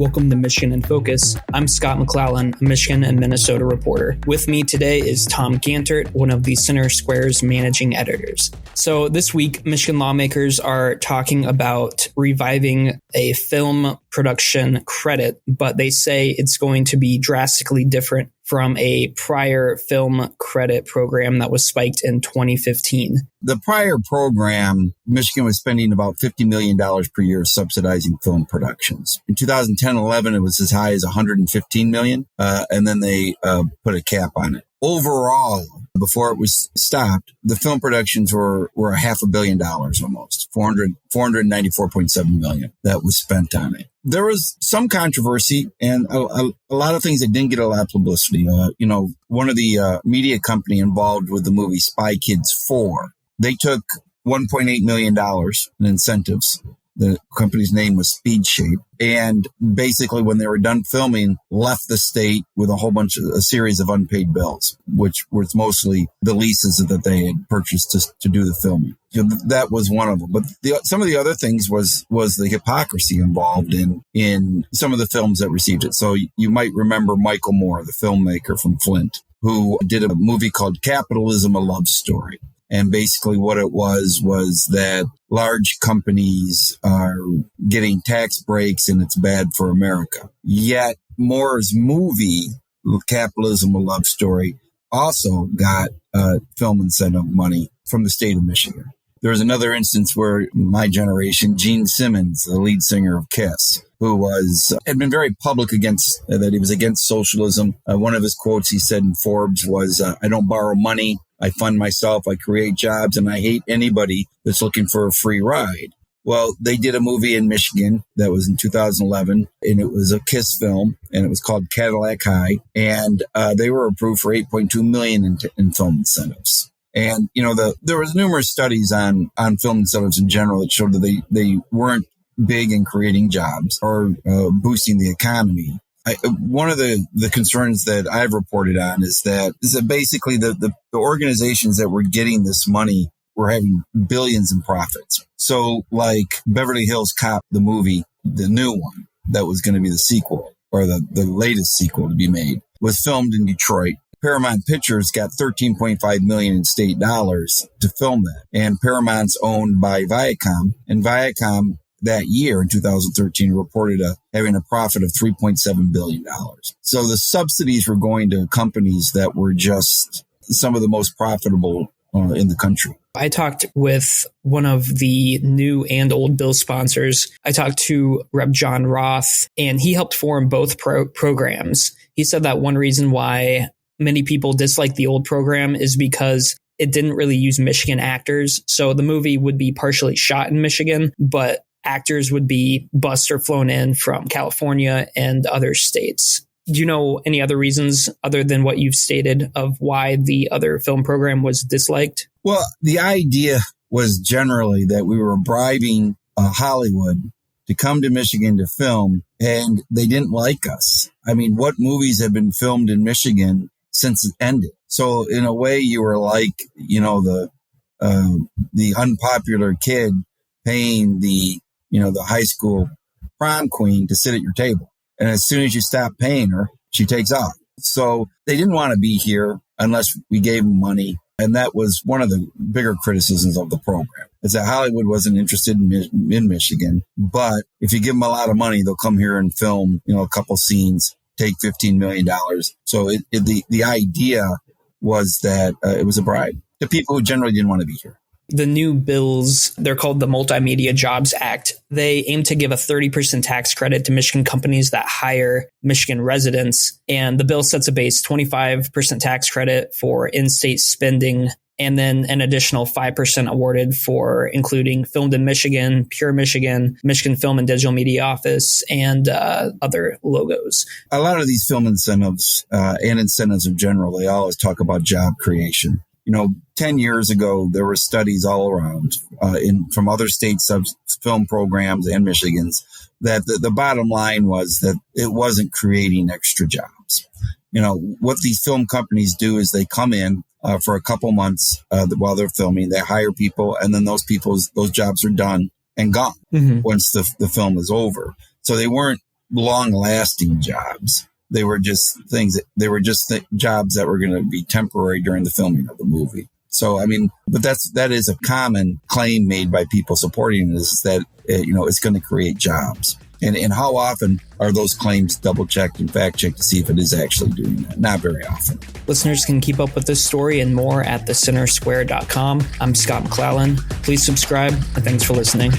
Welcome to Michigan in Focus. I'm Scott McClellan, a Michigan and Minnesota reporter. With me today is Tom Gantert, one of the Center Square's managing editors. So this week, Michigan lawmakers are talking about reviving a film production credit, but they say it's going to be drastically different from a prior film credit program that was spiked in 2015. The prior program, Michigan was spending about $50 million per year subsidizing film productions. In 2010-11, it was as high as $115 million, and then they put a cap on it. Overall, before it was stopped, the film productions were $500 million almost, $494.7 million that was spent on it. There was some controversy and a lot of things that didn't get a lot of publicity. One of the media company involved with the movie Spy Kids 4, they took $1.8 million in incentives. The company's name was Speed Shape. And basically, when they were done filming, left the state with a series of unpaid bills, which was mostly the leases that they had purchased to do the filming. That was one of them. But some of the other things was the hypocrisy involved in some of the films that received it. So you might remember Michael Moore, the filmmaker from Flint, who did a movie called Capitalism, a Love Story. And basically what it was that large companies are getting tax breaks and it's bad for America. Yet Moore's movie, Capitalism, a Love Story, also got film incentive money from the state of Michigan. There was another instance where my generation, Gene Simmons, the lead singer of Kiss, who had been very public that he was against socialism. One of his quotes he said in Forbes was, I don't borrow money. I fund myself, I create jobs, and I hate anybody that's looking for a free ride. Well, they did a movie in Michigan that was in 2011, and it was a Kiss film, and it was called Cadillac High, and they were approved for $8.2 million in film incentives. And, there was numerous studies on film incentives in general that showed that they weren't big in creating jobs or boosting the economy. One of the concerns that I've reported on is that basically the organizations that were getting this money were having billions in profits. So like Beverly Hills Cop, the movie, the new one that was going to be the sequel or the latest sequel to be made, was filmed in Detroit. Paramount Pictures got $13.5 million in state dollars to film that. And Paramount's owned by Viacom, and Viacom that year in 2013 reported having a profit of $3.7 billion. So the subsidies were going to companies that were just some of the most profitable in the country. I talked with one of the new and old bill sponsors. I talked to Rep. John Roth, and he helped form both programs. He said that one reason why many people dislike the old program is because it didn't really use Michigan actors. So the movie would be partially shot in Michigan, but actors would be bused or flown in from California and other states. Do you know any other reasons other than what you've stated of why the other film program was disliked? Well, the idea was generally that we were bribing Hollywood to come to Michigan to film, and they didn't like us. I mean, what movies have been filmed in Michigan since it ended? So in a way, you were like, the unpopular kid paying the high school prom queen to sit at your table. And as soon as you stop paying her, she takes off. So they didn't want to be here unless we gave them money. And that was one of the bigger criticisms of the program, is that Hollywood wasn't interested in Michigan. But if you give them a lot of money, they'll come here and film, a couple scenes, take $15 million. So the idea was that it was a bribe to people who generally didn't want to be here. The new bills, they're called the Multimedia Jobs Act. They aim to give a 30% tax credit to Michigan companies that hire Michigan residents. And the bill sets a base 25% tax credit for in-state spending, and then an additional 5% awarded for including Filmed in Michigan, Pure Michigan, Michigan Film and Digital Media Office, and other logos. A lot of these film incentives and incentives in general, they always talk about job creation. 10 years ago, there were studies all around from other states' film programs and Michigan's that the bottom line was that it wasn't creating extra jobs. What these film companies do is they come in for a couple months while they're filming, they hire people, and then those jobs are done and gone once the film is over. So they weren't long-lasting jobs. They were just jobs that were going to be temporary during the filming of the movie. So, I mean, but that is a common claim made by people supporting this, that, it's going to create jobs. And how often are those claims double-checked and fact-checked to see if it is actually doing that? Not very often. Listeners can keep up with this story and more at thecentersquare.com. I'm Scott McClellan. Please subscribe, and thanks for listening.